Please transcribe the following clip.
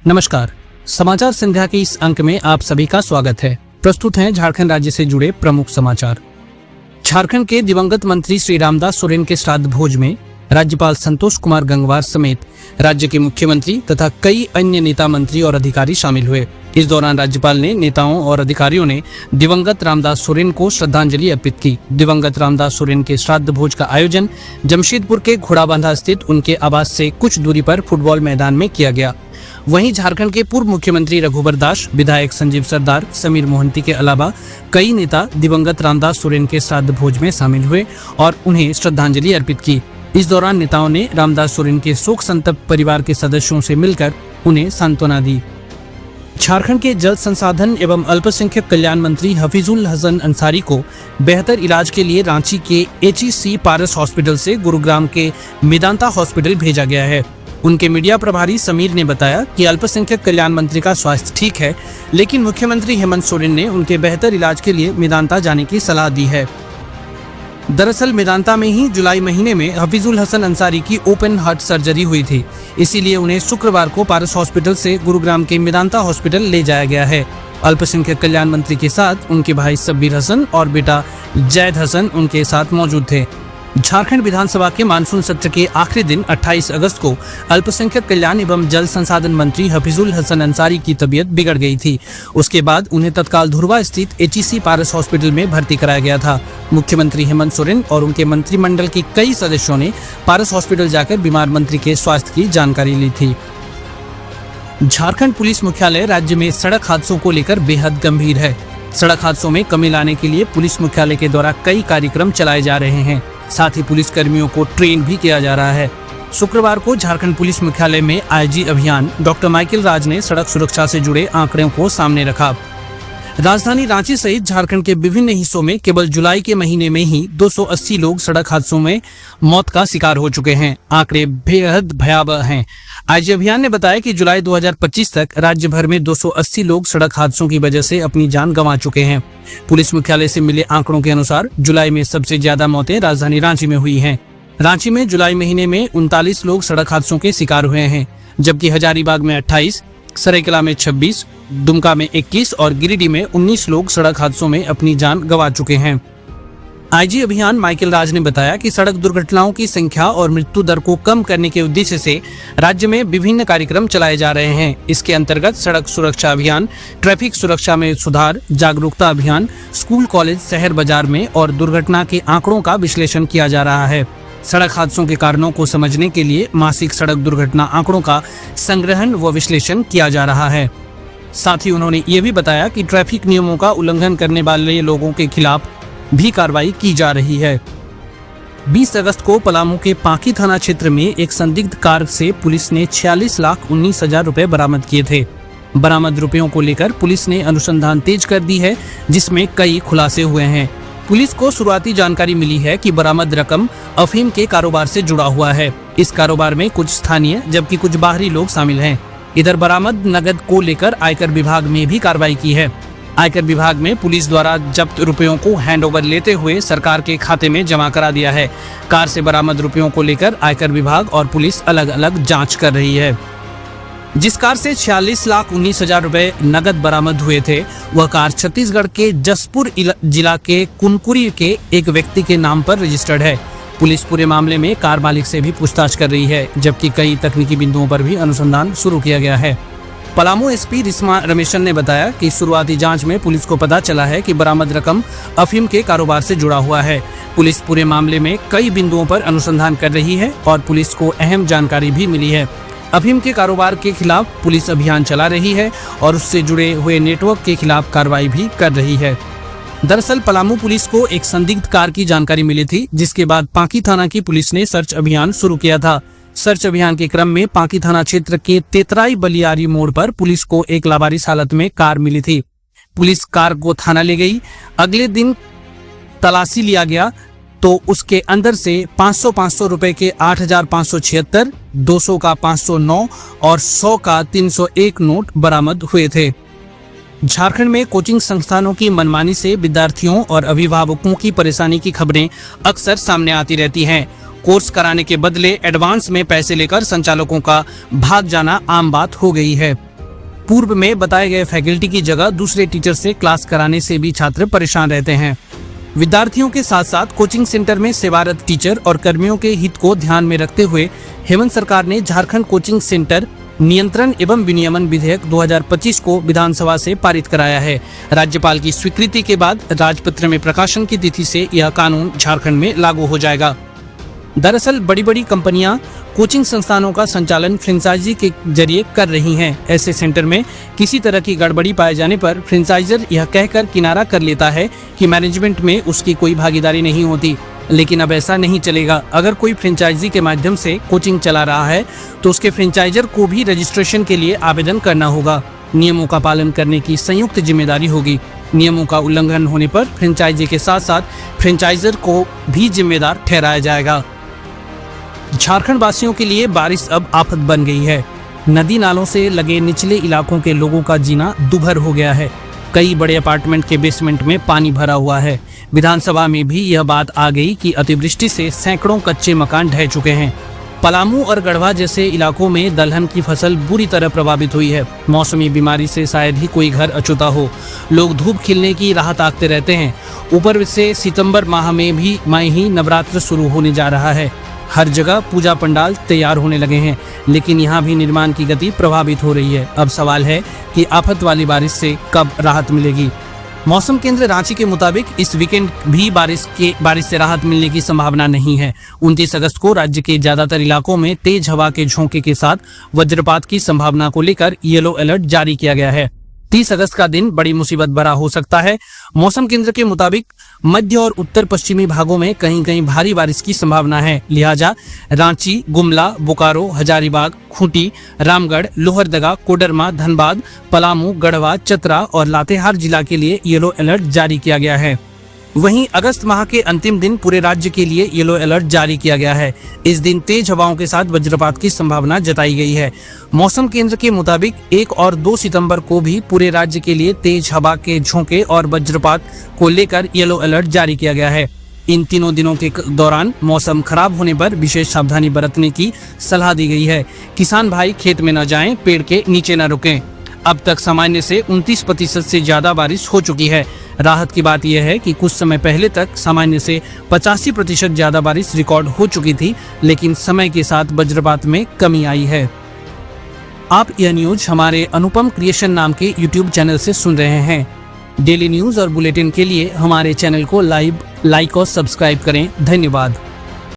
नमस्कार। समाचार संध्या के इस अंक में आप सभी का स्वागत है। प्रस्तुत हैं झारखंड राज्य से जुड़े प्रमुख समाचार। झारखंड के दिवंगत मंत्री श्री रामदास सोरेन के श्राद्ध भोज में राज्यपाल संतोष कुमार गंगवार समेत राज्य के मुख्यमंत्री तथा कई अन्य नेता, मंत्री और अधिकारी शामिल हुए। इस दौरान राज्यपाल ने नेताओं और अधिकारियों ने दिवंगत रामदास सोरेन को श्रद्धांजलि अर्पित की। दिवंगत रामदास सोरेन के श्राद्ध भोज का आयोजन जमशेदपुर के घोड़ाबांधा स्थित उनके आवास से कुछ दूरी पर फुटबॉल मैदान में किया गया। वहीं झारखंड के पूर्व मुख्यमंत्री रघुवर दास, विधायक संजीव सरदार, समीर मोहंती के अलावा कई नेता दिवंगत रामदास सोरेन के श्राद्ध भोज में शामिल हुए और उन्हें श्रद्धांजलि अर्पित की। इस दौरान नेताओं ने रामदास सोरेन के शोक संतप्त परिवार के सदस्यों से मिलकर उन्हें सांत्वना दी। झारखंड के जल संसाधन एवं अल्पसंख्यक कल्याण मंत्री हफीजुल हसन अंसारी को बेहतर इलाज के लिए रांची के HEC पारस हॉस्पिटल से गुरुग्राम के मेदांता हॉस्पिटल भेजा गया है। उनके मीडिया प्रभारी समीर ने बताया कि अल्पसंख्यक कल्याण मंत्री का स्वास्थ्य ठीक है, लेकिन मुख्यमंत्री हेमंत सोरेन ने उनके बेहतर इलाज के लिए मेदांता जाने की सलाह दी है। दरअसल मेदांता में ही जुलाई महीने में हफीजुल हसन अंसारी की ओपन हार्ट सर्जरी हुई थी, इसीलिए उन्हें शुक्रवार को पारस हॉस्पिटल से गुरुग्राम के मेदांता हॉस्पिटल ले जाया गया है। अल्पसंख्यक कल्याण मंत्री के साथ उनके भाई सब्बीर हसन और बेटा जैद हसन उनके साथ मौजूद थे। झारखंड विधानसभा के मानसून सत्र के आखिरी दिन 28 अगस्त को अल्पसंख्यक कल्याण एवं जल संसाधन मंत्री हफीजुल हसन अंसारी की तबीयत बिगड़ गई थी। उसके बाद उन्हें तत्काल धुरवा स्थित HEC पारस हॉस्पिटल में भर्ती कराया गया था। मुख्यमंत्री हेमंत सोरेन और उनके मंत्रिमंडल के कई सदस्यों ने पारस हॉस्पिटल जाकर बीमार मंत्री के स्वास्थ्य की जानकारी ली थी। झारखंड पुलिस मुख्यालय राज्य में सड़क हादसों को लेकर बेहद गंभीर है। सड़क हादसों में कमी लाने के लिए पुलिस मुख्यालय के द्वारा कई कार्यक्रम चलाए जा रहे हैं। साथ ही पुलिस कर्मियों को ट्रेन भी किया जा रहा है। शुक्रवार को झारखंड पुलिस मुख्यालय में IG अभियान डॉक्टर माइकल राज ने सड़क सुरक्षा से जुड़े आंकड़ों को सामने रखा। राजधानी रांची सहित झारखंड के विभिन्न हिस्सों में केवल जुलाई के महीने में ही 280 लोग सड़क हादसों में मौत का शिकार हो चुके हैं। आंकड़े बेहद भयावह हैं। IG अभियान ने बताया कि जुलाई 2025 तक राज्य भर में 280 लोग सड़क हादसों की वजह से अपनी जान गंवा चुके हैं। पुलिस मुख्यालय से मिले आंकड़ों के अनुसार जुलाई में सबसे ज्यादा मौतें राजधानी रांची में हुई हैं। रांची में जुलाई महीने में 39 लोग सड़क हादसों के शिकार हुए हैं, जबकि हजारीबाग में 28, सरायकेला में 26, दुमका में 21 और गिरिडीह में 19 लोग सड़क हादसों में अपनी जान गंवा चुके हैं। IG अभियान माइकल राज ने बताया कि सड़क दुर्घटनाओं की संख्या और मृत्यु दर को कम करने के उद्देश्य से राज्य में विभिन्न कार्यक्रम चलाए जा रहे हैं। इसके अंतर्गत सड़क सुरक्षा अभियान, ट्रैफिक सुरक्षा में सुधार, जागरूकता अभियान, स्कूल, कॉलेज, शहर बाजार में और दुर्घटना के आंकड़ों का विश्लेषण किया जा रहा है। सड़क हादसों के कारणों को समझने के लिए मासिक सड़क दुर्घटना आंकड़ों का संग्रहण व विश्लेषण किया जा रहा है। साथ ही उन्होंने ये भी बताया कि ट्रैफिक नियमों का उल्लंघन करने वाले लोगों के खिलाफ भी कार्रवाई की जा रही है। 20 अगस्त को पलामू के पांकी थाना क्षेत्र में एक संदिग्ध कार से पुलिस ने 46,19,000 रुपए बरामद किए थे। बरामद रुपयों को लेकर पुलिस ने अनुसंधान तेज कर दी है, जिसमें कई खुलासे हुए हैं। पुलिस को शुरुआती जानकारी मिली है कि बरामद रकम अफीम के कारोबार से जुड़ा हुआ है। इस कारोबार में कुछ स्थानीय जबकि कुछ बाहरी लोग शामिल हैं। इधर बरामद नगद को लेकर आयकर विभाग में भी कार्रवाई की है। आयकर विभाग में पुलिस द्वारा जब्त रुपयों को हैंडओवर लेते हुए सरकार के खाते में जमा करा दिया है। कार से बरामद रुपयों को लेकर आयकर विभाग और पुलिस अलग अलग जांच कर रही है। जिस कार से 46,19,000 रुपए नगद बरामद हुए थे, वह कार छत्तीसगढ़ के जसपुर जिला के कुनकुरी के एक व्यक्ति के नाम पर रजिस्टर्ड है। पुलिस पूरे मामले में कार मालिक से भी पूछताछ कर रही है, जबकि कई तकनीकी बिंदुओं पर भी अनुसंधान शुरू किया गया है। पलामू SP रिस्मा रमेशन ने बताया कि शुरुआती जांच में पुलिस को पता चला है कि बरामद रकम अफीम के कारोबार से जुड़ा हुआ है। पुलिस पूरे मामले में कई बिंदुओं पर अनुसंधान कर रही है और पुलिस को अहम जानकारी भी मिली है। अफीम के कारोबार के खिलाफ पुलिस अभियान चला रही है और उससे जुड़े हुए नेटवर्क के खिलाफ कार्रवाई भी कर रही है। दरअसल पलामू पुलिस को एक संदिग्ध कार की जानकारी मिली थी, जिसके बाद पांकी थाना की पुलिस ने सर्च अभियान शुरू किया था। सर्च अभियान के क्रम में पांकी थाना क्षेत्र के तेतराई बलियारी मोड़ पर पुलिस को एक लावारिस हालत में कार मिली थी। पुलिस कार को थाना ले गई। अगले दिन तलाशी लिया गया तो उसके अंदर से 500 रुपए के 8,576, 200 का 509 और 100 का 301 नोट बरामद हुए थे। झारखंड में कोचिंग संस्थानों की मनमानी से विद्यार्थियों और अभिभावकों की परेशानी की खबरें अक्सर सामने आती रहती हैं। कोर्स कराने के बदले एडवांस में पैसे लेकर संचालकों का भाग जाना आम बात हो गई है। पूर्व में बताए गए फैकल्टी की जगह दूसरे टीचर से क्लास कराने से भी छात्र परेशान रहते हैं। विद्यार्थियों के साथ साथ कोचिंग सेंटर में सेवारत टीचर और कर्मियों के हित को ध्यान में रखते हुए हेमंत सरकार ने झारखंड कोचिंग सेंटर नियंत्रण एवं विनियमन विधेयक 2025 को विधानसभा से पारित कराया है। राज्यपाल की स्वीकृति के बाद राजपत्र में प्रकाशन की तिथि से यह कानून झारखंड में लागू हो जाएगा। दरअसल बड़ी बड़ी कंपनियां कोचिंग संस्थानों का संचालन फ्रेंचाइजी के जरिए कर रही हैं। ऐसे सेंटर में किसी तरह की गड़बड़ी पाए जाने पर फ्रेंचाइजर यह कहकर किनारा कर लेता है कि मैनेजमेंट में उसकी कोई भागीदारी नहीं होती। लेकिन अब ऐसा नहीं चलेगा। अगर कोई फ्रेंचाइजी के माध्यम से कोचिंग चला रहा है तो उसके फ्रेंचाइजर को भी रजिस्ट्रेशन के लिए आवेदन करना होगा। नियमों का पालन करने की संयुक्त जिम्मेदारी होगी। नियमों का उल्लंघन होने पर फ्रेंचाइजी के साथ साथ फ्रेंचाइजर को भी जिम्मेदार ठहराया जाएगा। झारखंड वासियों के लिए बारिश अब आफत बन गई है। नदी नालों से लगे निचले इलाकों के लोगों का जीना दुभर हो गया है। कई बड़े अपार्टमेंट के बेसमेंट में पानी भरा हुआ है। विधानसभा में भी यह बात आ गई कि अतिवृष्टि से सैकड़ों कच्चे मकान ढह चुके हैं। पलामू और गढ़वा जैसे इलाकों में दलहन की फसल बुरी तरह प्रभावित हुई है। मौसमी बीमारी से शायद ही कोई घर अछूता हो। लोग धूप खिलने की राह ताकते रहते हैं। ऊपर से सितंबर माह में ही नवरात्र शुरू होने जा रहा है। हर जगह पूजा पंडाल तैयार होने लगे हैं, लेकिन यहाँ भी निर्माण की गति प्रभावित हो रही है। अब सवाल है कि आफत वाली बारिश से कब राहत मिलेगी। मौसम केंद्र रांची के मुताबिक इस वीकेंड भी बारिश से राहत मिलने की संभावना नहीं है। 29 अगस्त को राज्य के ज्यादातर इलाकों में तेज हवा के झोंके के साथ वज्रपात की संभावना को लेकर येलो अलर्ट जारी किया गया है। 30 अगस्त का दिन बड़ी मुसीबत भरा हो सकता है। मौसम केंद्र के मुताबिक मध्य और उत्तर पश्चिमी भागों में कहीं कहीं भारी बारिश की संभावना है। लिहाजा रांची, गुमला, बोकारो, हजारीबाग, खूंटी, रामगढ़, लोहरदगा, कोडरमा, धनबाद, पलामू, गढ़वा, चतरा और लातेहार जिला के लिए येलो अलर्ट जारी किया गया है। वहीं अगस्त माह के अंतिम दिन पूरे राज्य के लिए येलो अलर्ट जारी किया गया है। इस दिन तेज हवाओं के साथ वज्रपात की संभावना जताई गई है। मौसम केंद्र के मुताबिक 1 और 2 सितंबर को भी पूरे राज्य के लिए तेज हवा के झोंके और वज्रपात को लेकर येलो अलर्ट जारी किया गया है। इन तीनों दिनों के दौरान मौसम खराब होने पर विशेष सावधानी बरतने की सलाह दी गई है। किसान भाई खेत में न जाएं, पेड़ के नीचे न रुकें। अब तक सामान्य से 29% से ज्यादा बारिश हो चुकी है। राहत की बात यह है कि कुछ समय पहले तक सामान्य से 85% ज्यादा बारिश रिकॉर्ड हो चुकी थी, लेकिन समय के साथ वज्रपात में कमी आई है। आप यह न्यूज हमारे अनुपम क्रिएशन नाम के YouTube चैनल से सुन रहे हैं। डेली न्यूज और बुलेटिन के लिए हमारे चैनल को लाइक और सब्सक्राइब करें। धन्यवाद।